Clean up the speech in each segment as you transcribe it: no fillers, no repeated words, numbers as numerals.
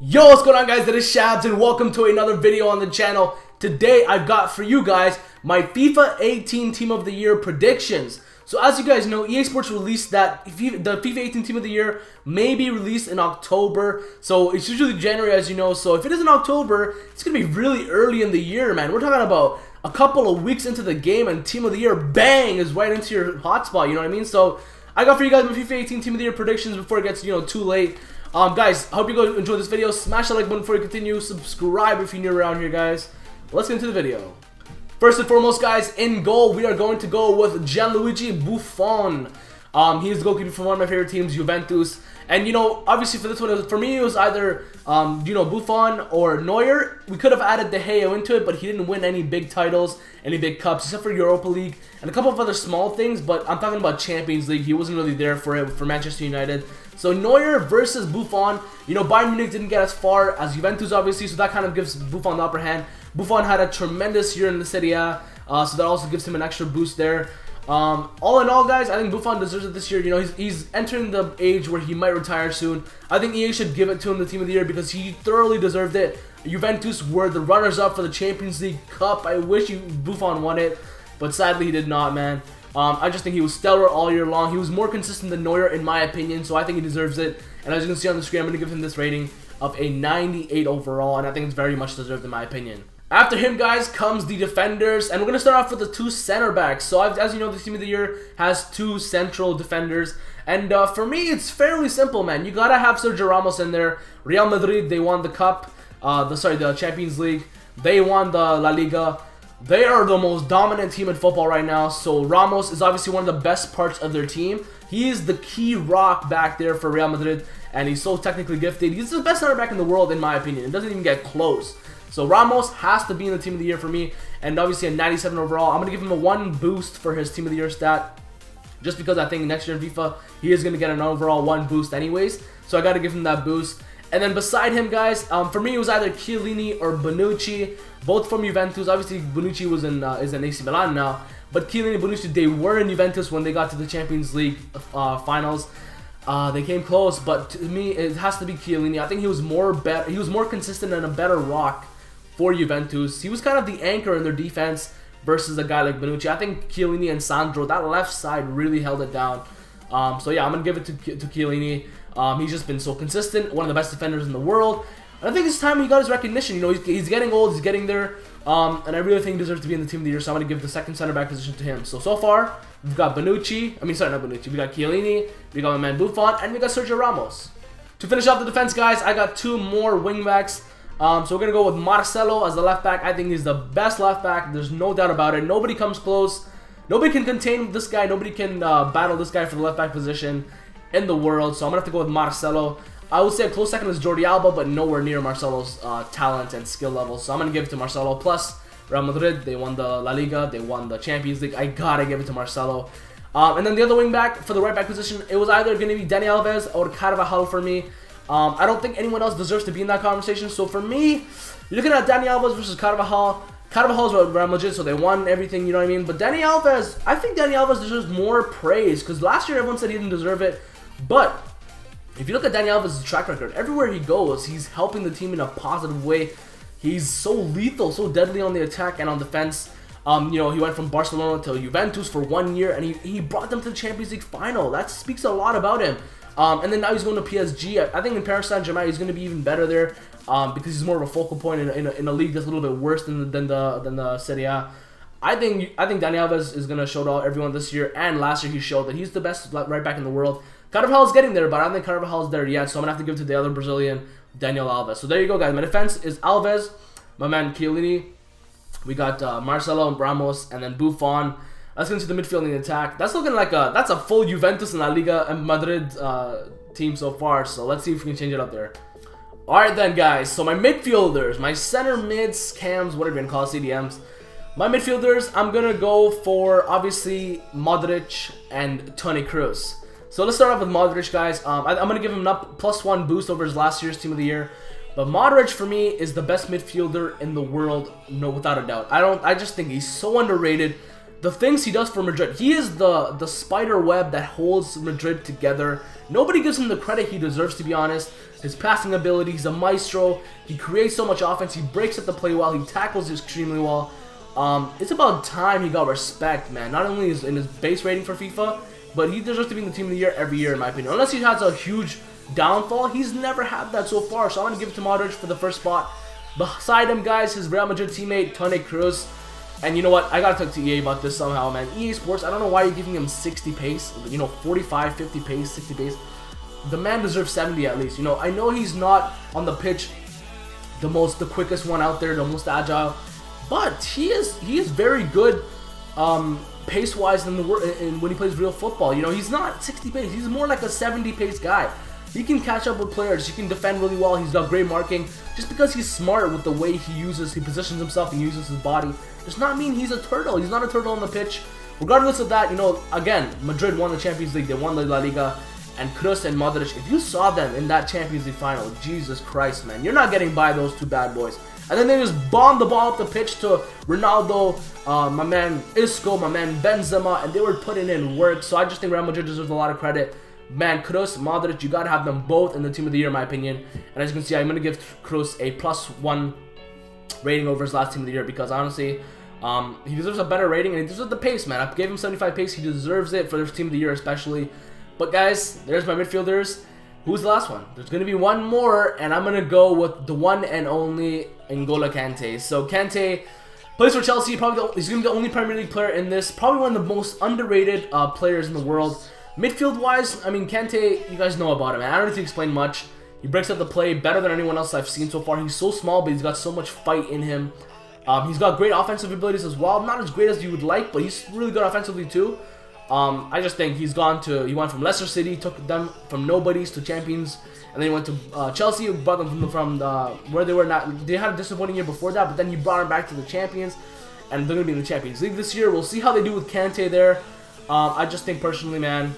Yo, what's going on, guys? It is Shabs and welcome to another video on the channel. Today I've got for you guys my FIFA 18 Team of the Year predictions. So as you guys know, EA Sports released that the FIFA 18 Team of the Year may be released in October. So it's usually January, as you know. So if it is in October, it's going to be really early in the year, man. We're talking about a couple of weeks into the game and Team of the Year, bang, is right into your hotspot, you know what I mean? So I got for you guys my FIFA 18 Team of the Year predictions before it gets, too late. Guys, I hope you guys enjoyed this video. Smash the like button before you continue. Subscribe if you're new around here, guys. Let's get into the video. First and foremost, guys, in goal, we are going to go with Gianluigi Buffon. He is the goalkeeper for one of my favorite teams, Juventus. And, obviously for this one, for me, it was either, Buffon or Neuer. We could have added De Gea into it, but he didn't win any big titles, any big cups, except for Europa League and a couple of other small things. But I'm talking about Champions League. He wasn't really there for it for Manchester United. So Neuer versus Buffon. Bayern Munich didn't get as far as Juventus, obviously, so that kind of gives Buffon the upper hand. Buffon had a tremendous year in the Serie A, so that also gives him an extra boost there. All in all, guys, I think Buffon deserves it this year. He's entering the age where he might retire soon. I think EA should give it to him the Team of the Year because he thoroughly deserved it. Juventus were the runners-up for the Champions League Cup. I wish Buffon won it, but sadly he did not, man. I just think he was stellar all year long. He was more consistent than Neuer, in my opinion, so I think he deserves it. And as you can see on the screen, I'm going to give him this rating of a 98 overall, and I think it's very much deserved, in my opinion. After him, guys, comes the defenders, and we're going to start off with the two center backs. So, as you know, the Team of the Year has two central defenders, and for me, it's fairly simple, man. You got to have Sergio Ramos in there. Real Madrid, they won the Cup, the Champions League. They won the La Liga. They are the most dominant team in football right now, so Ramos is obviously one of the best parts of their team. He is the key rock back there for Real Madrid, and he's so technically gifted. He's the best center back in the world, in my opinion. It doesn't even get close. So Ramos has to be in the Team of the Year for me, and obviously a 97 overall. I'm going to give him a 1 boost for his Team of the Year stat, just because I think next year in FIFA, he is going to get an overall 1 boost anyways, so I got to give him that boost. And then beside him, guys, for me it was either Chiellini or Bonucci, both from Juventus. Obviously, Bonucci was is in AC Milan now, but Chiellini and Bonucci, they were in Juventus when they got to the Champions League finals. They came close, but to me, it has to be Chiellini. I think he was more consistent and a better rock for Juventus. He was kind of the anchor in their defense versus a guy like Bonucci. I think Chiellini and Sandro, that left side really held it down. So yeah, I'm gonna give it to Chiellini. He's just been so consistent, one of the best defenders in the world. And I think it's time he got his recognition. He's getting old, he's getting there, and I really think he deserves to be in the Team of the Year. So I'm gonna give the second center back position to him. So far we've got Bonucci. We got Chiellini, we got my man Buffon, and we got Sergio Ramos. To finish off the defense, guys, I got 2 more wing backs. So we're gonna go with Marcelo as the left back. I think he's the best left back. There's no doubt about it. Nobody comes close. Nobody can contain this guy. Nobody can battle this guy for the left back position in the world. So I'm gonna have to go with Marcelo. I would say a close second is Jordi Alba, but nowhere near Marcelo's talent and skill level. So I'm gonna give it to Marcelo. Plus Real Madrid, they won the La Liga, they won the Champions League. I gotta give it to Marcelo. And then the other wing back for the right back position, it was either gonna be Dani Alves or Carvajal for me. I don't think anyone else deserves to be in that conversation. So for me, you're looking at Dani Alves versus Carvajal. Carvajal's Real Madrid, so they won everything, you know what I mean? But Dani Alves, I think Dani Alves deserves more praise, because last year everyone said he didn't deserve it. But if you look at Dani Alves' track record, everywhere he goes, he's helping the team in a positive way. He's so lethal, so deadly on the attack and on defense. He went from Barcelona to Juventus for 1 year, and he brought them to the Champions League final. That speaks a lot about him. And then now he's going to PSG. I think in Paris Saint-Germain he's going to be even better there, because he's more of a focal point in a league that's a little bit worse than the Serie A. I think Dani Alves is going to show to everyone this year, and last year he showed that he's the best right back in the world. Carvajal is getting there, but I don't think Carvajal is there yet, so I'm going to have to give it to the other Brazilian, Daniel Alves. So there you go, guys. My defense is Alves, my man Chiellini. We got Marcelo and Ramos, and then Buffon. Let's get into the midfield and the attack. That's looking like that's a full Juventus and La Liga and Madrid team so far, so let's see if we can change it up there. Alright then, guys, so my midfielders, my center mids, cams, whatever you want to call it, CDMs. My midfielders, I'm going to go for, obviously, Modric and Toni Kroos. So let's start off with Modric, guys. I'm going to give him a +1 boost over his last year's Team of the Year. But Modric, for me, is the best midfielder in the world, no, without a doubt. I just think he's so underrated. the things he does for Madrid. He is the spider web that holds Madrid together. Nobody gives him the credit he deserves, to be honest. His passing ability, he's a maestro. He creates so much offense. He breaks up the play well. He tackles extremely well. It's about time he got respect, man. Not only in his base rating for FIFA, but he deserves to be in the team of the year every year, in my opinion. Unless he has a huge downfall, he's never had that so far. So I'm going to give it to Modric for the first spot. Beside him, guys, his Real Madrid teammate, Toni Kroos. And you know what? I gotta talk to EA about this somehow, man. EA Sports, I don't know why you're giving him 60 pace. You know, 45, 50 pace, 60 pace. The man deserves 70 at least. You know, I know he's not on the pitch the quickest one out there, the most agile, but he is very good pace-wise when he plays real football. You know, he's not 60 pace. He's more like a 70 pace guy. He can catch up with players. He can defend really well. He's got great marking. Just because he's smart with the way he positions himself and uses his body, does not mean he's a turtle. He's not a turtle on the pitch. Regardless of that, you know, again, Madrid won the Champions League. They won the La Liga. And Kroos and Modric, if you saw them in that Champions League final, Jesus Christ, man, you're not getting by those two bad boys. And then they just bombed the ball up the pitch to Ronaldo, my man Isco, my man Benzema, and they were putting in work. So I just think Real Madrid deserves a lot of credit. Man, Kroos, Modric, you gotta have them both in the team of the year, in my opinion. And as you can see, I'm gonna give Kroos a +1 rating over his last team of the year because honestly, he deserves a better rating and he deserves the pace, man. I gave him 75 pace. He deserves it for his team of the year, especially. But guys, there's my midfielders. Who's the last one? There's gonna be one more, and I'm gonna go with the one and only N'Golo Kante. So Kante plays for Chelsea. He's gonna be the only Premier League player in this. Probably one of the most underrated players in the world. Midfield-wise, I mean, Kante, you guys know about him, man. I don't need to explain much. He breaks up the play better than anyone else I've seen so far. He's so small, but he's got so much fight in him. He's got great offensive abilities as well. Not as great as you would like, but he's really good offensively too. I just think he went from Leicester City, took them from nobodies to champions, and then he went to Chelsea, brought them from where they were not. They had a disappointing year before that, but then he brought them back to the champions, and they're gonna be in the Champions League this year. We'll see how they do with Kante there. I just think personally, man,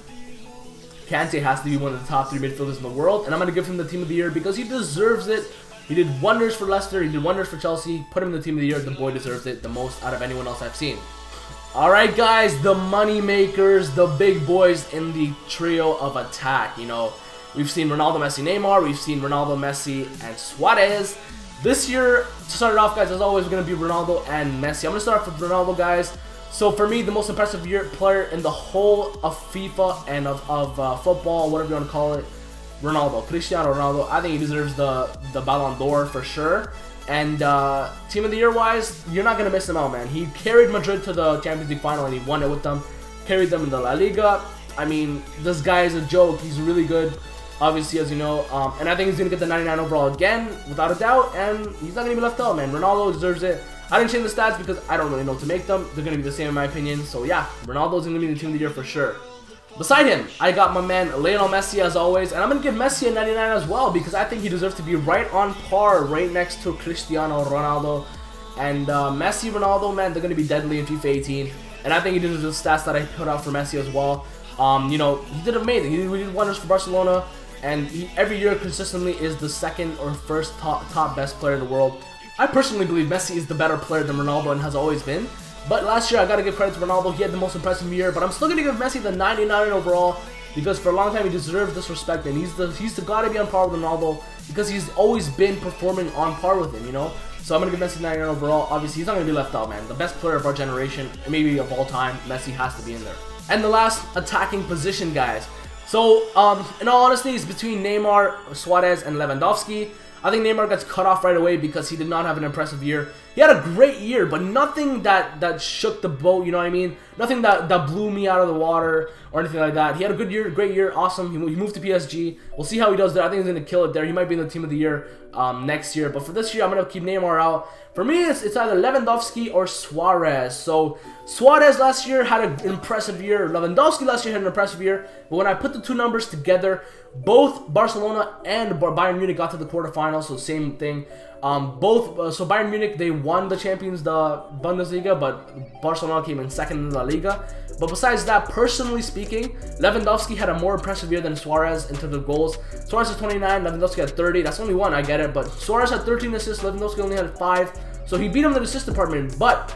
Kante has to be one of the top 3 midfielders in the world, and I'm gonna give him the team of the year because he deserves it. He did wonders for Leicester. He did wonders for Chelsea. Put him in the team of the year. The boy deserves it the most out of anyone else I've seen. Alright guys, the money makers, the big boys in the trio of attack. You know, we've seen Ronaldo, Messi, Neymar. We've seen Ronaldo, Messi, and Suarez. This year, to start it off, guys, as always, we're going to be Ronaldo and Messi. I'm going to start off with Ronaldo, guys. So for me, the most impressive player in the whole of FIFA and of football, whatever you want to call it, Ronaldo. Cristiano Ronaldo. I think he deserves the Ballon d'Or for sure. And team of the year wise, you're not gonna miss him out, man. He carried Madrid to the Champions League final and he won it with them. Carried them in the La Liga. I mean, this guy is a joke. He's really good, obviously, as you know. And I think he's gonna get the 99 overall again, without a doubt. And he's not gonna be left out, man. Ronaldo deserves it. I didn't change the stats because I don't really know to make them. They're gonna be the same in my opinion. So yeah, Ronaldo's gonna be in the team of the year for sure. Beside him, I got my man Lionel Messi as always, and I'm going to give Messi a 99 as well because I think he deserves to be right on par, right next to Cristiano Ronaldo. And Messi, Ronaldo, man, they're going to be deadly in FIFA 18, and I think he deserves the stats that I put out for Messi as well. You know, he did amazing. He did wonders for Barcelona, and he every year consistently is the second or first top best player in the world. I personally believe Messi is the better player than Ronaldo and has always been. But last year, I gotta give credit to Ronaldo. He had the most impressive year, but I'm still gonna give Messi the 99 overall because for a long time he deserves this respect, and he's the gotta be on par with Ronaldo because he's always been performing on par with him, you know. So I'm gonna give Messi 99 overall. Obviously, he's not gonna be left out, man. The best player of our generation, maybe of all time, Messi has to be in there. And the last attacking position, guys. So in all honesty, it's between Neymar, Suarez, and Lewandowski. I think Neymar gets cut off right away because he did not have an impressive year. He had a great year, but nothing that shook the boat, you know what I mean? Nothing that blew me out of the water or anything like that. He had a good year, great year, awesome. He moved to PSG. We'll see how he does there. I think he's going to kill it there. He might be in the team of the year next year. But for this year, I'm going to keep Neymar out. For me, it's either Lewandowski or Suarez. So Suarez last year had an impressive year. Lewandowski last year had an impressive year. But when I put the two numbers together, both Barcelona and Bayern Munich got to the quarterfinals, so same thing. So Bayern Munich, they won the Bundesliga, but Barcelona came in second in La Liga. But besides that, personally speaking, Lewandowski had a more impressive year than Suarez in terms of goals. Suarez had 29, Lewandowski had 30. That's only one, I get it. But Suarez had 13 assists, Lewandowski only had 5. So he beat him in the assist department. But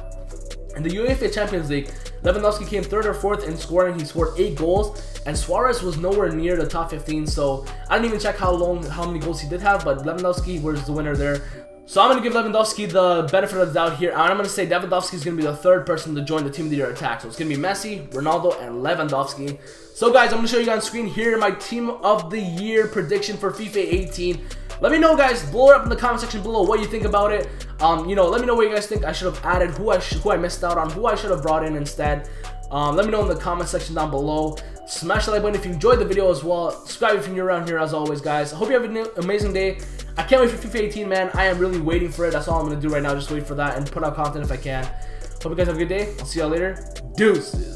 in the UEFA Champions League, Lewandowski came 3rd or 4th in scoring. He scored 8 goals, and Suarez was nowhere near the top 15. So I didn't even check how many goals he did have, but Lewandowski was the winner there. So I'm going to give Lewandowski the benefit of the doubt here, and I'm going to say Lewandowski is going to be the 3rd person to join the Team of the Year attack. So it's going to be Messi, Ronaldo, and Lewandowski. So guys, I'm going to show you guys on screen here my Team of the Year prediction for FIFA 18. Let me know, guys, blow it up in the comment section below what you think about it. You know, let me know what you guys think I should have added, who I missed out on, who I should have brought in instead. Let me know in the comment section down below. Smash the like button if you enjoyed the video as well. Subscribe if you're new around here as always, guys. I hope you have an amazing day. I can't wait for FIFA 18, man. I am really waiting for it. That's all I'm going to do right now. Just wait for that and put out content if I can. Hope you guys have a good day. I'll see y'all later. Deuces.